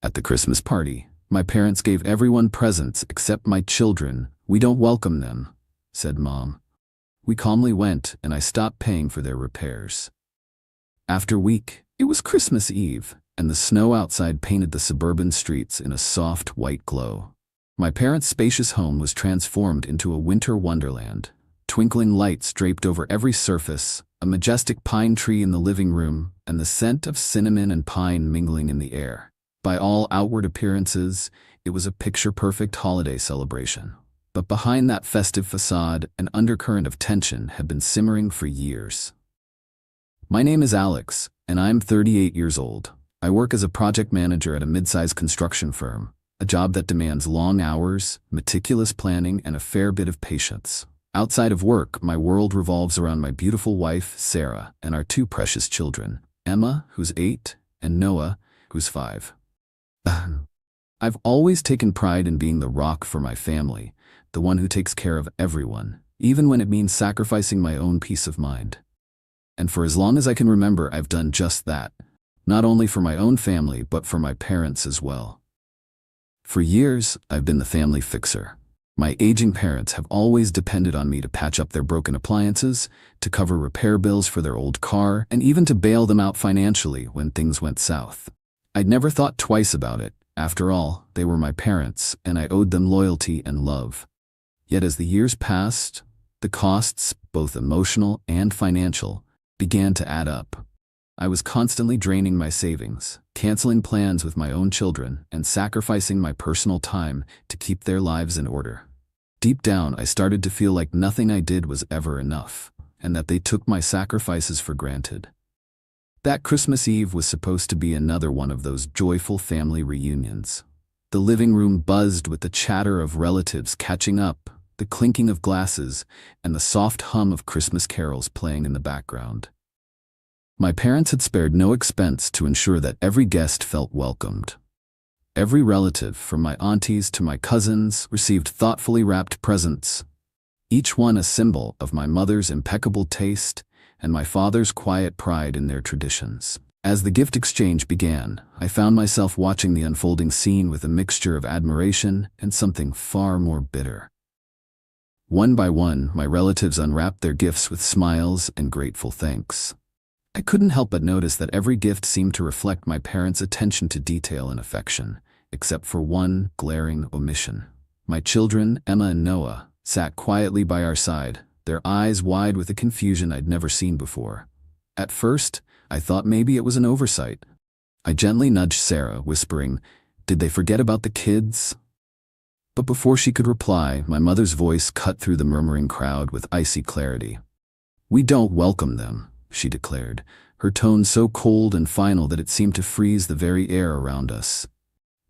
At the Christmas party, my parents gave everyone presents except my children. "We don't welcome them," said Mom. We calmly went, and I stopped paying for their repairs. After a week, it was Christmas Eve, and the snow outside painted the suburban streets in a soft white glow. My parents' spacious home was transformed into a winter wonderland. Twinkling lights draped over every surface, a majestic pine tree in the living room, and the scent of cinnamon and pine mingling in the air. By all outward appearances, it was a picture-perfect holiday celebration. But behind that festive facade, an undercurrent of tension had been simmering for years. My name is Alex, and I'm 38 years old. I work as a project manager at a mid-sized construction firm, a job that demands long hours, meticulous planning, and a fair bit of patience. Outside of work, my world revolves around my beautiful wife, Sarah, and our two precious children, Emma, who's 8, and Noah, who's 5. I've always taken pride in being the rock for my family, the one who takes care of everyone, even when it means sacrificing my own peace of mind. And for as long as I can remember, I've done just that, not only for my own family, but for my parents as well. For years, I've been the family fixer. My aging parents have always depended on me to patch up their broken appliances, to cover repair bills for their old car, and even to bail them out financially when things went south. I'd never thought twice about it. After all, they were my parents, and I owed them loyalty and love. Yet as the years passed, the costs, both emotional and financial, began to add up. I was constantly draining my savings, canceling plans with my own children, and sacrificing my personal time to keep their lives in order. Deep down, I started to feel like nothing I did was ever enough, and that they took my sacrifices for granted. That Christmas Eve was supposed to be another one of those joyful family reunions. The living room buzzed with the chatter of relatives catching up, the clinking of glasses, and the soft hum of Christmas carols playing in the background. My parents had spared no expense to ensure that every guest felt welcomed. Every relative, from my aunties to my cousins, received thoughtfully wrapped presents, each one a symbol of my mother's impeccable taste and my father's quiet pride in their traditions. As the gift exchange began, I found myself watching the unfolding scene with a mixture of admiration and something far more bitter. One by one, my relatives unwrapped their gifts with smiles and grateful thanks. I couldn't help but notice that every gift seemed to reflect my parents' attention to detail and affection, except for one glaring omission. My children, Emma and Noah, sat quietly by our side, their eyes wide with a confusion I'd never seen before. At first, I thought maybe it was an oversight. I gently nudged Sarah, whispering, "Did they forget about the kids?" But before she could reply, my mother's voice cut through the murmuring crowd with icy clarity. "We don't welcome them," she declared, her tone so cold and final that it seemed to freeze the very air around us.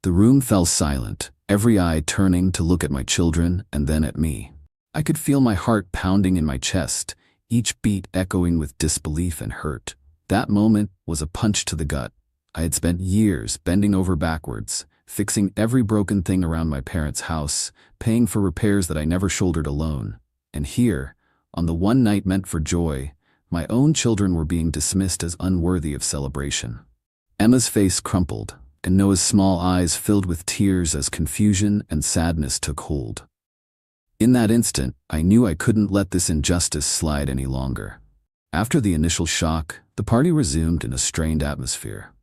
The room fell silent, every eye turning to look at my children and then at me. I could feel my heart pounding in my chest, each beat echoing with disbelief and hurt. That moment was a punch to the gut. I had spent years bending over backwards, fixing every broken thing around my parents' house, paying for repairs that I never shouldered alone. And here, on the one night meant for joy, my own children were being dismissed as unworthy of celebration. Emma's face crumpled, and Noah's small eyes filled with tears as confusion and sadness took hold. In that instant, I knew I couldn't let this injustice slide any longer. After the initial shock, the party resumed in a strained atmosphere.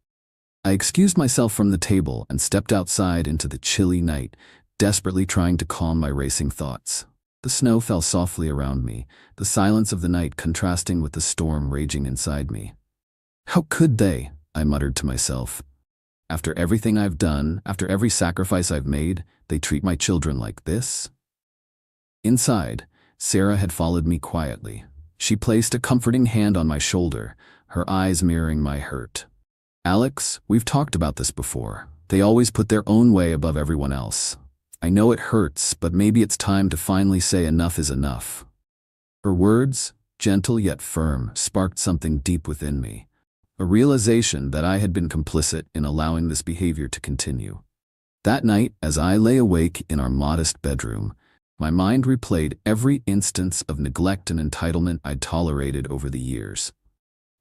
I excused myself from the table and stepped outside into the chilly night, desperately trying to calm my racing thoughts. The snow fell softly around me, the silence of the night contrasting with the storm raging inside me. "How could they?" I muttered to myself. "After everything I've done, after every sacrifice I've made, they treat my children like this?" Inside, Sarah had followed me quietly. She placed a comforting hand on my shoulder, her eyes mirroring my hurt. "Alex, we've talked about this before. They always put their own way above everyone else. I know it hurts, but maybe it's time to finally say enough is enough." Her words, gentle yet firm, sparked something deep within me, a realization that I had been complicit in allowing this behavior to continue. That night, as I lay awake in our modest bedroom, my mind replayed every instance of neglect and entitlement I'd tolerated over the years.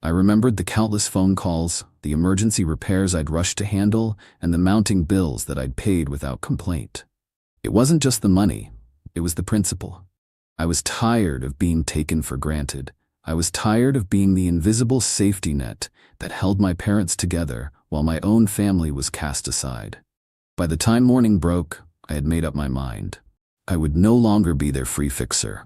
I remembered the countless phone calls, the emergency repairs I'd rushed to handle, and the mounting bills that I'd paid without complaint. It wasn't just the money, it was the principle. I was tired of being taken for granted. I was tired of being the invisible safety net that held my parents together while my own family was cast aside. By the time morning broke, I had made up my mind. I would no longer be their free fixer.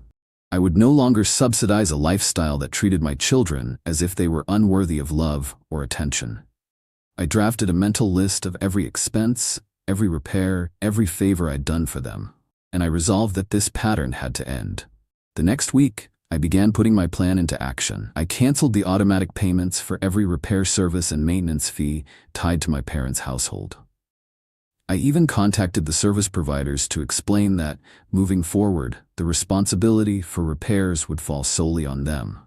I would no longer subsidize a lifestyle that treated my children as if they were unworthy of love or attention. I drafted a mental list of every expense, every repair, every favor I'd done for them, and I resolved that this pattern had to end. The next week, I began putting my plan into action. I canceled the automatic payments for every repair service and maintenance fee tied to my parents' household. I even contacted the service providers to explain that, moving forward, the responsibility for repairs would fall solely on them.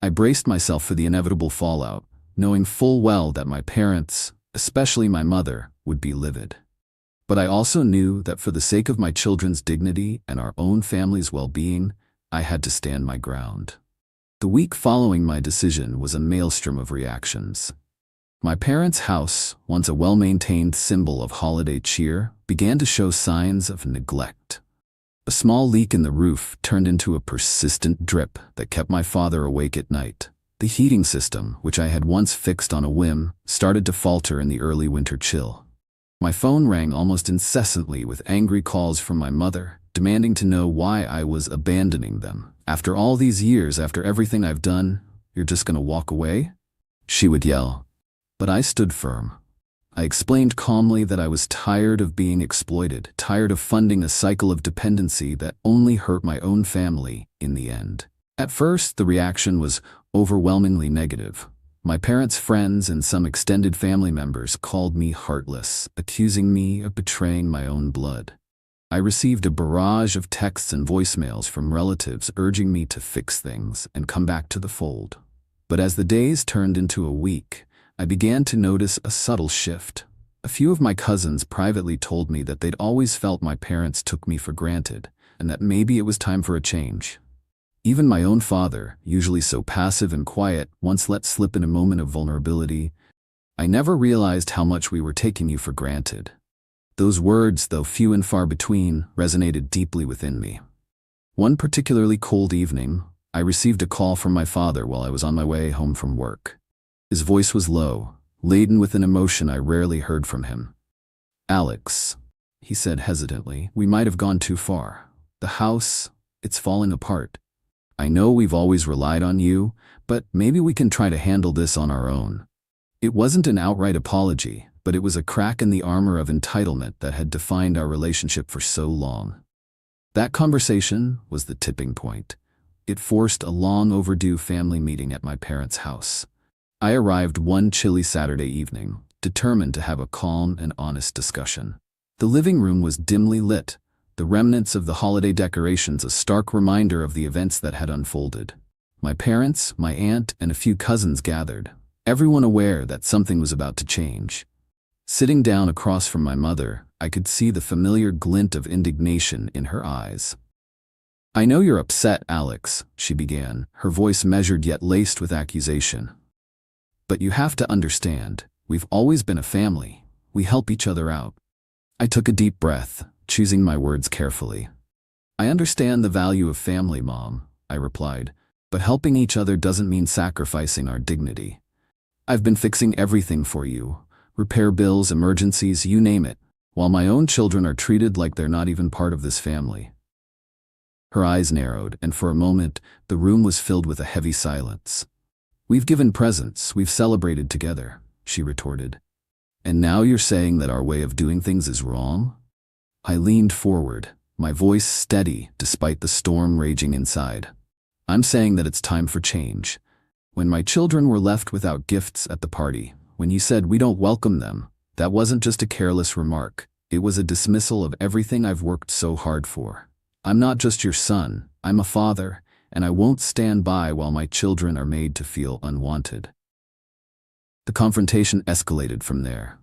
I braced myself for the inevitable fallout, knowing full well that my parents, especially my mother, would be livid. But I also knew that for the sake of my children's dignity and our own family's well-being, I had to stand my ground. The week following my decision was a maelstrom of reactions. My parents' house, once a well-maintained symbol of holiday cheer, began to show signs of neglect. A small leak in the roof turned into a persistent drip that kept my father awake at night. The heating system, which I had once fixed on a whim, started to falter in the early winter chill. My phone rang almost incessantly with angry calls from my mother, demanding to know why I was abandoning them. "After all these years, after everything I've done, you're just gonna walk away?" she would yell. But I stood firm. I explained calmly that I was tired of being exploited, tired of funding a cycle of dependency that only hurt my own family in the end. At first, the reaction was overwhelmingly negative. My parents' friends and some extended family members called me heartless, accusing me of betraying my own blood. I received a barrage of texts and voicemails from relatives urging me to fix things and come back to the fold. But as the days turned into a week, I began to notice a subtle shift. A few of my cousins privately told me that they'd always felt my parents took me for granted, and that maybe it was time for a change. Even my own father, usually so passive and quiet, once let slip in a moment of vulnerability, "I never realized how much we were taking you for granted." Those words, though few and far between, resonated deeply within me. One particularly cold evening, I received a call from my father while I was on my way home from work. His voice was low, laden with an emotion I rarely heard from him. "Alex," he said hesitantly, "we might have gone too far. The house, it's falling apart. I know we've always relied on you, but maybe we can try to handle this on our own." It wasn't an outright apology, but it was a crack in the armor of entitlement that had defined our relationship for so long. That conversation was the tipping point. It forced a long overdue family meeting at my parents' house. I arrived one chilly Saturday evening, determined to have a calm and honest discussion. The living room was dimly lit, the remnants of the holiday decorations a stark reminder of the events that had unfolded. My parents, my aunt, and a few cousins gathered, everyone aware that something was about to change. Sitting down across from my mother, I could see the familiar glint of indignation in her eyes. "I know you're upset, Alex," she began, her voice measured yet laced with accusation. "But you have to understand, we've always been a family. We help each other out." I took a deep breath, choosing my words carefully. "I understand the value of family, Mom," I replied, "but helping each other doesn't mean sacrificing our dignity. I've been fixing everything for you, repair bills, emergencies, you name it, while my own children are treated like they're not even part of this family." Her eyes narrowed, and for a moment, the room was filled with a heavy silence. "We've given presents, we've celebrated together," she retorted. "And now you're saying that our way of doing things is wrong?" I leaned forward, my voice steady despite the storm raging inside. "I'm saying that it's time for change. When my children were left without gifts at the party, when you said we don't welcome them, that wasn't just a careless remark. It was a dismissal of everything I've worked so hard for. I'm not just your son, I'm a father, and I won't stand by while my children are made to feel unwanted." The confrontation escalated from there.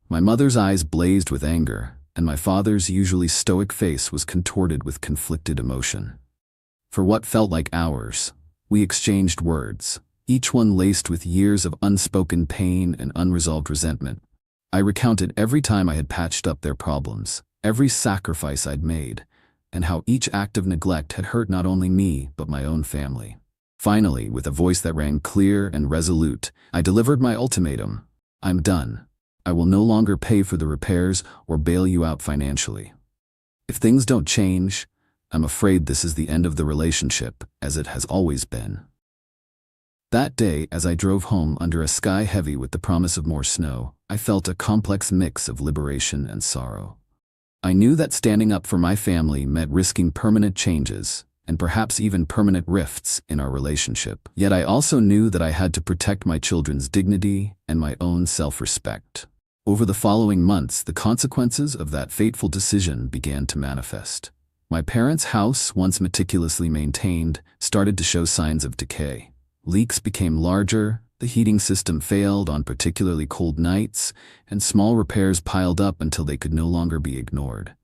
My mother's eyes blazed with anger, and my father's usually stoic face was contorted with conflicted emotion. For what felt like hours, we exchanged words, each one laced with years of unspoken pain and unresolved resentment. I recounted every time I had patched up their problems, every sacrifice I'd made, and how each act of neglect had hurt not only me but my own family. Finally, with a voice that rang clear and resolute, I delivered my ultimatum. I'm done. I will no longer pay for the repairs or bail you out financially. If things don't change, I'm afraid this is the end of the relationship, as it has always been. That day, as I drove home under a sky heavy with the promise of more snow, I felt a complex mix of liberation and sorrow. I knew that standing up for my family meant risking permanent changes, and perhaps even permanent rifts in our relationship. Yet I also knew that I had to protect my children's dignity and my own self-respect. Over the following months, the consequences of that fateful decision began to manifest. My parents' house, once meticulously maintained, started to show signs of decay. Leaks became larger, the heating system failed on particularly cold nights, and small repairs piled up until they could no longer be ignored.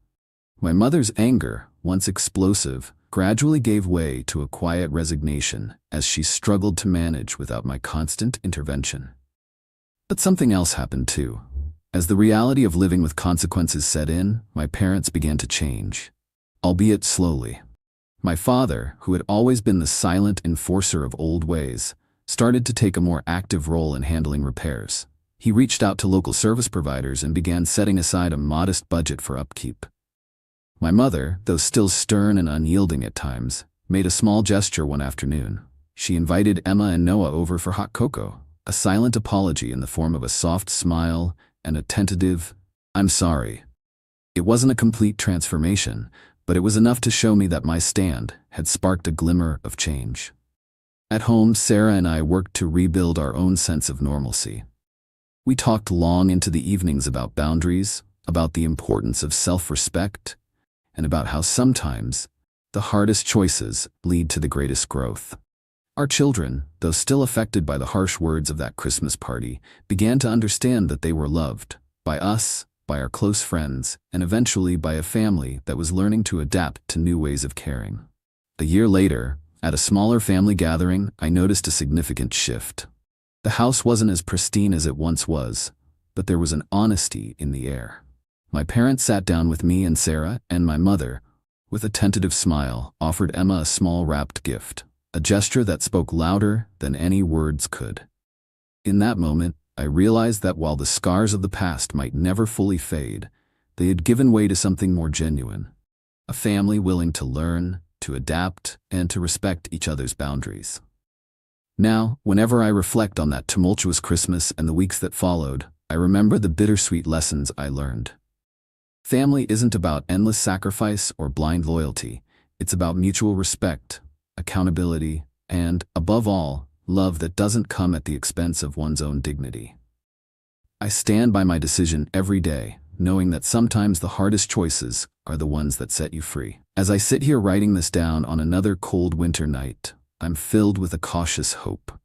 My mother's anger, once explosive, gradually gave way to a quiet resignation as she struggled to manage without my constant intervention. But something else happened too. As the reality of living with consequences set in, my parents began to change, albeit slowly. My father, who had always been the silent enforcer of old ways, started to take a more active role in handling repairs. He reached out to local service providers and began setting aside a modest budget for upkeep. My mother, though still stern and unyielding at times, made a small gesture one afternoon. She invited Emma and Noah over for hot cocoa, a silent apology in the form of a soft smile and a tentative, "I'm sorry." It wasn't a complete transformation, but it was enough to show me that my stand had sparked a glimmer of change. At home, Sarah and I worked to rebuild our own sense of normalcy. We talked long into the evenings about boundaries, about the importance of self-respect, and about how sometimes the hardest choices lead to the greatest growth. Our children, though still affected by the harsh words of that Christmas party, began to understand that they were loved by us, by our close friends, and eventually by a family that was learning to adapt to new ways of caring. A year later, at a smaller family gathering, I noticed a significant shift. The house wasn't as pristine as it once was, but there was an honesty in the air. My parents sat down with me and Sarah, and my mother, with a tentative smile, offered Emma a small wrapped gift, a gesture that spoke louder than any words could. In that moment, I realized that while the scars of the past might never fully fade, they had given way to something more genuine, a family willing to learn, to adapt, and to respect each other's boundaries. Now, whenever I reflect on that tumultuous Christmas and the weeks that followed, I remember the bittersweet lessons I learned. Family isn't about endless sacrifice or blind loyalty. It's about mutual respect, accountability, and, above all, love that doesn't come at the expense of one's own dignity. I stand by my decision every day, knowing that sometimes the hardest choices are the ones that set you free. As I sit here writing this down on another cold winter night, I'm filled with a cautious hope.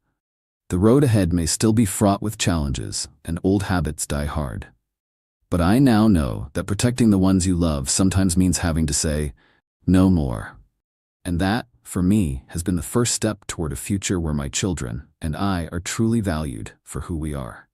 The road ahead may still be fraught with challenges, and old habits die hard. But I now know that protecting the ones you love sometimes means having to say, no more. And that, for me, has been the first step toward a future where my children and I are truly valued for who we are.